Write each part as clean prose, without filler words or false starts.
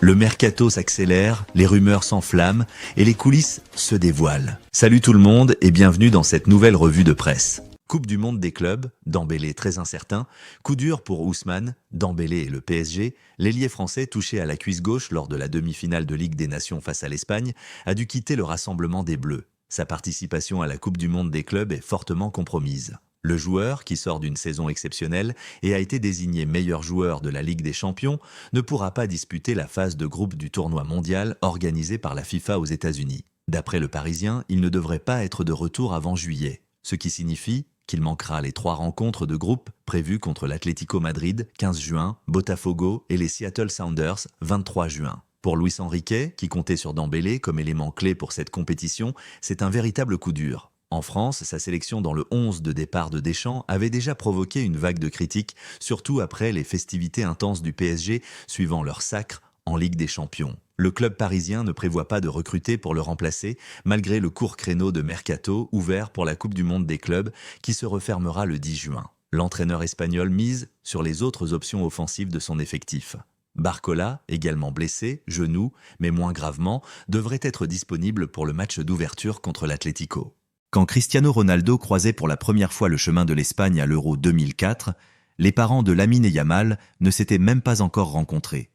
Le mercato s'accélère, les rumeurs s'enflamment et les coulisses se dévoilent. Salut tout le monde et bienvenue dans cette nouvelle revue de presse. Coupe du monde des clubs, Dembélé très incertain, coup dur pour Ousmane, Dembélé et le PSG, l'ailier français touché à la cuisse gauche lors de la demi-finale de Ligue des Nations face à l'Espagne, a dû quitter le rassemblement des Bleus. Sa participation à la Coupe du monde des clubs est fortement compromise. Le joueur, qui sort d'une saison exceptionnelle et a été désigné meilleur joueur de la Ligue des Champions, ne pourra pas disputer la phase de groupe du tournoi mondial organisé par la FIFA aux États-Unis. D'après le Parisien, il ne devrait pas être de retour avant juillet, ce qui signifie qu'il manquera les 3 rencontres de groupe prévues contre l'Atlético Madrid 15 juin, Botafogo et les Seattle Sounders 23 juin. Pour Luis Enrique, qui comptait sur Dembélé comme élément clé pour cette compétition, c'est un véritable coup dur. En France, sa sélection dans le 11 de départ de Deschamps avait déjà provoqué une vague de critiques, surtout après les festivités intenses du PSG suivant leur sacre en Ligue des Champions. Le club parisien ne prévoit pas de recruter pour le remplacer, malgré le court créneau de mercato ouvert pour la Coupe du monde des clubs qui se refermera le 10 juin. L'entraîneur espagnol mise sur les autres options offensives de son effectif. Barcola, également blessé, genou, mais moins gravement, devrait être disponible pour le match d'ouverture contre l'Atlético. Quand Cristiano Ronaldo croisait pour la première fois le chemin de l'Espagne à l'Euro 2004, les parents de Lamine et Yamal ne s'étaient même pas encore rencontrés.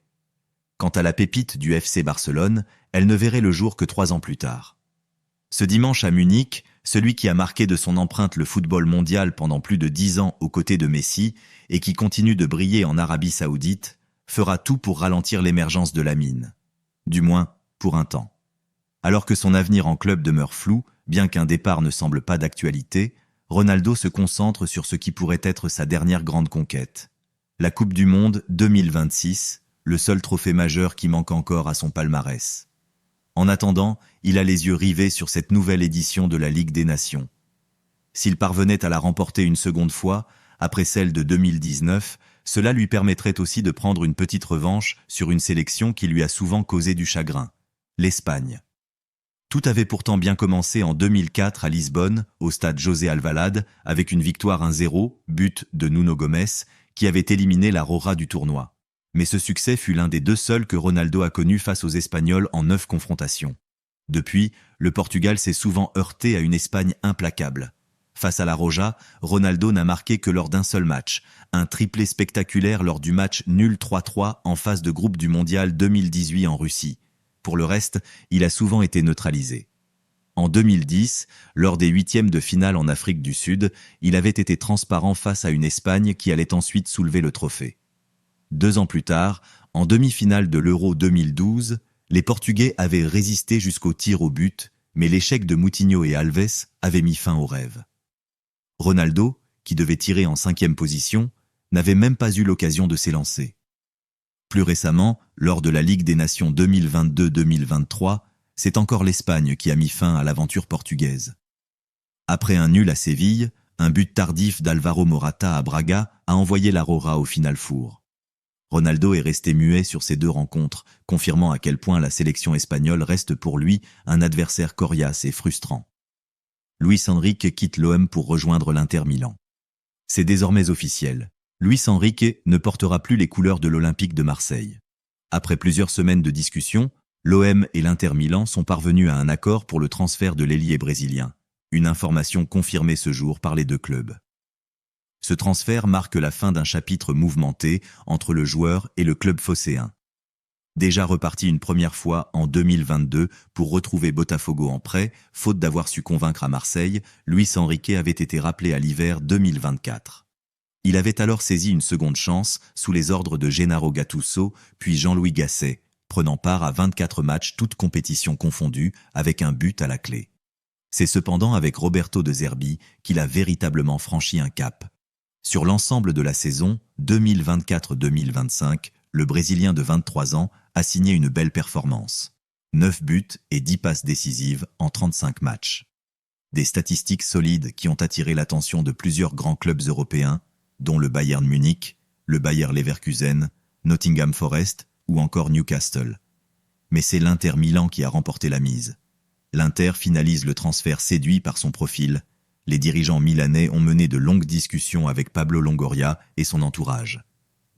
Quant à la pépite du FC Barcelone, elle ne verrait le jour que 3 ans plus tard. Ce dimanche à Munich, celui qui a marqué de son empreinte le football mondial pendant plus de 10 ans aux côtés de Messi et qui continue de briller en Arabie Saoudite, fera tout pour ralentir l'émergence de Lamine. Du moins, pour un temps. Alors que son avenir en club demeure flou, bien qu'un départ ne semble pas d'actualité, Ronaldo se concentre sur ce qui pourrait être sa dernière grande conquête. La Coupe du Monde 2026, le seul trophée majeur qui manque encore à son palmarès. En attendant, il a les yeux rivés sur cette nouvelle édition de la Ligue des Nations. S'il parvenait à la remporter une seconde fois, après celle de 2019, cela lui permettrait aussi de prendre une petite revanche sur une sélection qui lui a souvent causé du chagrin, l'Espagne. Tout avait pourtant bien commencé en 2004 à Lisbonne, au stade José Alvalade, avec une victoire 1-0, but de Nuno Gomes, qui avait éliminé la Roja du tournoi. Mais ce succès fut l'un des 2 seuls que Ronaldo a connus face aux Espagnols en 9 confrontations. Depuis, le Portugal s'est souvent heurté à une Espagne implacable. Face à la Roja, Ronaldo n'a marqué que lors d'un seul match, un triplé spectaculaire lors du match nul 3-3 en phase de groupe du Mondial 2018 en Russie. Pour le reste, il a souvent été neutralisé. En 2010, lors des 8e de finale en Afrique du Sud, il avait été transparent face à une Espagne qui allait ensuite soulever le trophée. 2 ans plus tard, en demi-finale de l'Euro 2012, les Portugais avaient résisté jusqu'au tir au but, mais l'échec de Moutinho et Alves avait mis fin au rêve. Ronaldo, qui devait tirer en 5e position, n'avait même pas eu l'occasion de s'élancer. Plus récemment, lors de la Ligue des Nations 2022-2023, c'est encore l'Espagne qui a mis fin à l'aventure portugaise. Après un nul à Séville, un but tardif d'Alvaro Morata à Braga a envoyé la Roja au final four. Ronaldo est resté muet sur ces 2 rencontres, confirmant à quel point la sélection espagnole reste pour lui un adversaire coriace et frustrant. Luis Enrique quitte l'OM pour rejoindre l'Inter Milan. C'est désormais officiel. Luis Enrique ne portera plus les couleurs de l'Olympique de Marseille. Après plusieurs semaines de discussions, l'OM et l'Inter Milan sont parvenus à un accord pour le transfert de l'ailier brésilien, une information confirmée ce jour par les 2 clubs. Ce transfert marque la fin d'un chapitre mouvementé entre le joueur et le club phocéen. Déjà reparti une première fois en 2022 pour retrouver Botafogo en prêt, faute d'avoir su convaincre à Marseille, Luis Enrique avait été rappelé à l'hiver 2024. Il avait alors saisi une seconde chance sous les ordres de Gennaro Gattuso puis Jean-Louis Gasset, prenant part à 24 matchs toutes compétitions confondues avec un but à la clé. C'est cependant avec Roberto De Zerbi qu'il a véritablement franchi un cap. Sur l'ensemble de la saison 2024-2025, le Brésilien de 23 ans a signé une belle performance. 9 buts et 10 passes décisives en 35 matchs. Des statistiques solides qui ont attiré l'attention de plusieurs grands clubs européens, dont le Bayern Munich, le Bayer Leverkusen, Nottingham Forest ou encore Newcastle. Mais c'est l'Inter Milan qui a remporté la mise. L'Inter finalise le transfert séduit par son profil. Les dirigeants milanais ont mené de longues discussions avec Pablo Longoria et son entourage.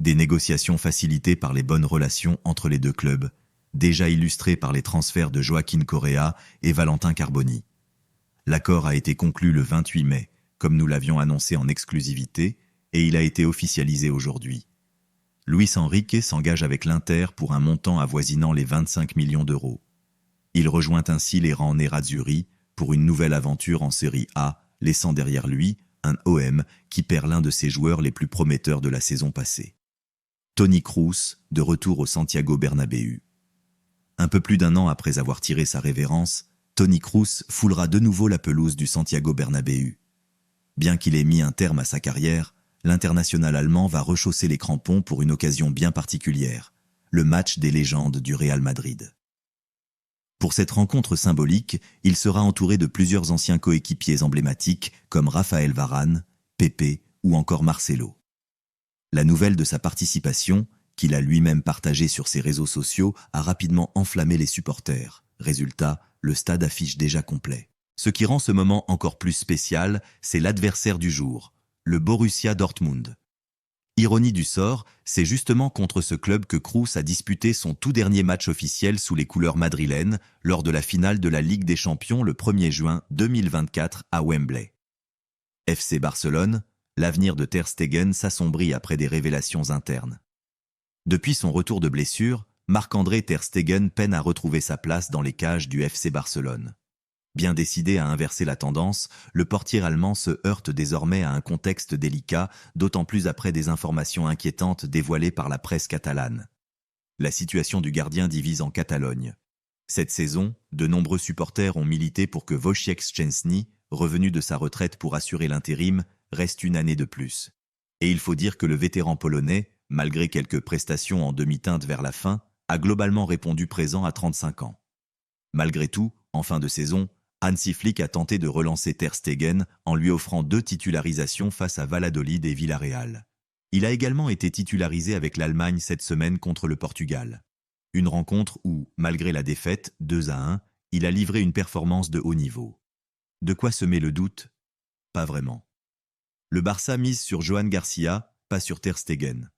Des négociations facilitées par les bonnes relations entre les deux clubs, déjà illustrées par les transferts de Joaquín Correa et Valentin Carboni. L'accord a été conclu le 28 mai, comme nous l'avions annoncé en exclusivité, et il a été officialisé aujourd'hui. Luis Enrique s'engage avec l'Inter pour un montant avoisinant les 25 millions d'euros. Il rejoint ainsi les rangs nerazzurri pour une nouvelle aventure en Série A, laissant derrière lui un OM qui perd l'un de ses joueurs les plus prometteurs de la saison passée. Toni Kroos, de retour au Santiago Bernabéu. Un peu plus d'un an après avoir tiré sa révérence, Toni Kroos foulera de nouveau la pelouse du Santiago Bernabéu. Bien qu'il ait mis un terme à sa carrière, l'international allemand va rechausser les crampons pour une occasion bien particulière, le match des légendes du Real Madrid. Pour cette rencontre symbolique, il sera entouré de plusieurs anciens coéquipiers emblématiques comme Raphaël Varane, Pepe ou encore Marcelo. La nouvelle de sa participation, qu'il a lui-même partagée sur ses réseaux sociaux, a rapidement enflammé les supporters. Résultat, le stade affiche déjà complet. Ce qui rend ce moment encore plus spécial, c'est l'adversaire du jour, le Borussia Dortmund. Ironie du sort, c'est justement contre ce club que Kroos a disputé son tout dernier match officiel sous les couleurs madrilènes lors de la finale de la Ligue des Champions le 1er juin 2024 à Wembley. FC Barcelone, l'avenir de Ter Stegen s'assombrit après des révélations internes. Depuis son retour de blessure, Marc-André Ter Stegen peine à retrouver sa place dans les cages du FC Barcelone. Bien décidé à inverser la tendance, le portier allemand se heurte désormais à un contexte délicat, d'autant plus après des informations inquiétantes dévoilées par la presse catalane. La situation du gardien divise en Catalogne. Cette saison, de nombreux supporters ont milité pour que Wojciech Szczęsny, revenu de sa retraite pour assurer l'intérim, reste une année de plus. Et il faut dire que le vétéran polonais, malgré quelques prestations en demi-teinte vers la fin, a globalement répondu présent à 35 ans. Malgré tout, en fin de saison, Hansi Flick a tenté de relancer Ter Stegen en lui offrant 2 titularisations face à Valladolid et Villarreal. Il a également été titularisé avec l'Allemagne cette semaine contre le Portugal. Une rencontre où, malgré la défaite 2-1, il a livré une performance de haut niveau. De quoi semer le doute? Pas vraiment. Le Barça mise sur Johan Garcia, pas sur Ter Stegen.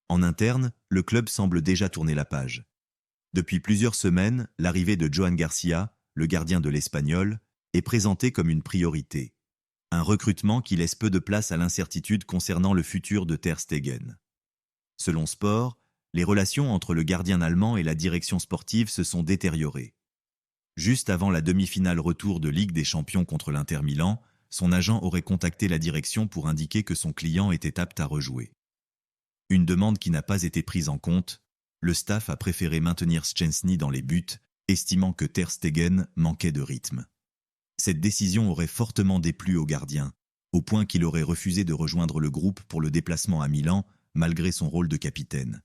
En interne, le club semble déjà tourner la page. Depuis plusieurs semaines, l'arrivée de Johan Garcia, le gardien de l'Espagnol, est présenté comme une priorité. Un recrutement qui laisse peu de place à l'incertitude concernant le futur de Ter Stegen. Selon Sport, les relations entre le gardien allemand et la direction sportive se sont détériorées. Juste avant la demi-finale retour de Ligue des Champions contre l'Inter Milan, son agent aurait contacté la direction pour indiquer que son client était apte à rejouer. Une demande qui n'a pas été prise en compte, le staff a préféré maintenir Szczęsny dans les buts, estimant que Ter Stegen manquait de rythme. Cette décision aurait fortement déplu au gardien, au point qu'il aurait refusé de rejoindre le groupe pour le déplacement à Milan, malgré son rôle de capitaine.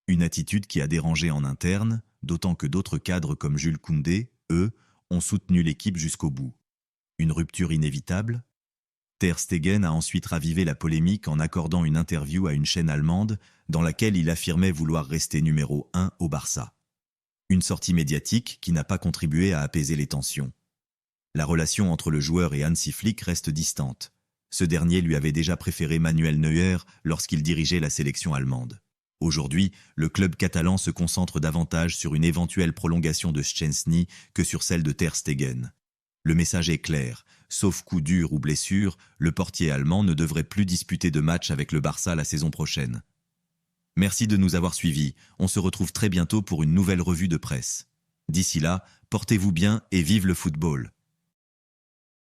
Une attitude qui a dérangé en interne, d'autant que d'autres cadres comme Jules Koundé, eux, ont soutenu l'équipe jusqu'au bout. Une rupture inévitable? Ter Stegen a ensuite ravivé la polémique en accordant une interview à une chaîne allemande dans laquelle il affirmait vouloir rester numéro 1 au Barça. Une sortie médiatique qui n'a pas contribué à apaiser les tensions. La relation entre le joueur et Hansi Flick reste distante. Ce dernier lui avait déjà préféré Manuel Neuer lorsqu'il dirigeait la sélection allemande. Aujourd'hui, le club catalan se concentre davantage sur une éventuelle prolongation de Szczęsny que sur celle de Ter Stegen. Le message est clair, sauf coup dur ou blessure, le portier allemand ne devrait plus disputer de match avec le Barça la saison prochaine. Merci de nous avoir suivis, on se retrouve très bientôt pour une nouvelle revue de presse. D'ici là, portez-vous bien et vive le football.